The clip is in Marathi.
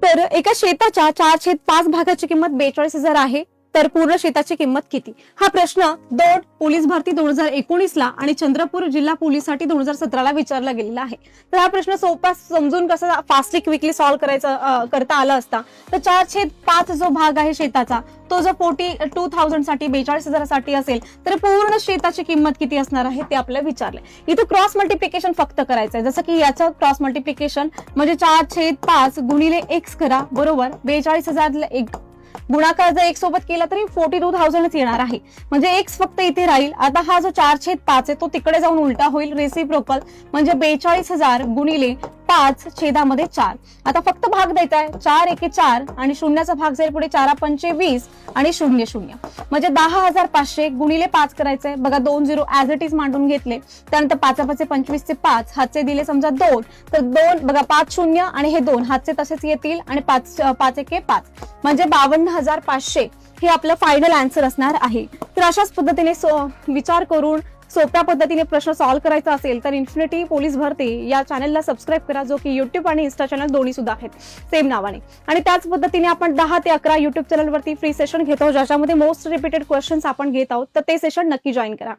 तर एका शेताच्या 4/5 भागाची किंमत 42,000 आहे, तर पूर्ण शेताची किंमत किती? हा प्रश्न दौंड पोलीस भरती 2019 ला आणि चंद्रपूर जिल्हा पोलीससाठी 2017 ला विचारला गेलेला आहे. तर हा प्रश्न सोपा समजून कसा फास्टली क्विकली सॉल्व्ह करता आला असता, तर 4/5 जो भाग आहे शेताचा तो जर 42,000 साठी 42,000 साठी असेल तर पूर्ण शेताची किंमत किती असणार आहे ते आपल्याला विचारले. इथे क्रॉस मल्टिप्लिकेशन फक्त करायचंय, जसं की याचं क्रॉस मल्टिप्लिकेशन म्हणजे 4/5 गुणिले x करा, बरोबर 42,000 एक गुणाकार जर x सोबत केला तरी 42,000च येणार आहे. म्हणजे x फक्त इथे राहील. आता हा जो 4/5 आहे तो तिकडे जाऊन उलटा होईल, रेसिप्रोकल म्हणजे 42,000 गुणिले 5/4. आता फक्त भाग द्यायचा आहे, 4 एके 4 आणि शून्याचा भाग जाईल पुढे 4×5 20 आणि 0 म्हणजे 10,500 गुणिले 5 करायचंय. बघा 2 0 ऍज इट इज मांडून घेतले. त्यानंतर 5×5 25 चे 5 हातचे दिले समजा 2, तर 2 बघा 5 0 आणि हे 2 हातचे तसेच येतील आणि 5 एके 5 म्हणजे 52,500 हे आपलं फायनल आन्सर असणार आहे. तर अशाच पद्धतीने विचार करून सोप्या पद्धतीने प्रश्न सॉल्व्ह करायचा असेल तर इन्फिनिटी पोलीस भरती या चॅनलला सबस्क्राईब करा, जो की युट्यूब आणि इन्स्टा चॅनल दोन्ही सुद्धा आहेत सेम नावाने. आणि त्याच पद्धतीने आपण 10 ते 11 युट्यूब चॅनलवरती फ्री सेशन घेतो, ज्याच्यामध्ये मोस्ट रिपीटेड क्वेश्चन्स आपण घेत आहोत, तर ते सेशन नक्की जॉईन करा.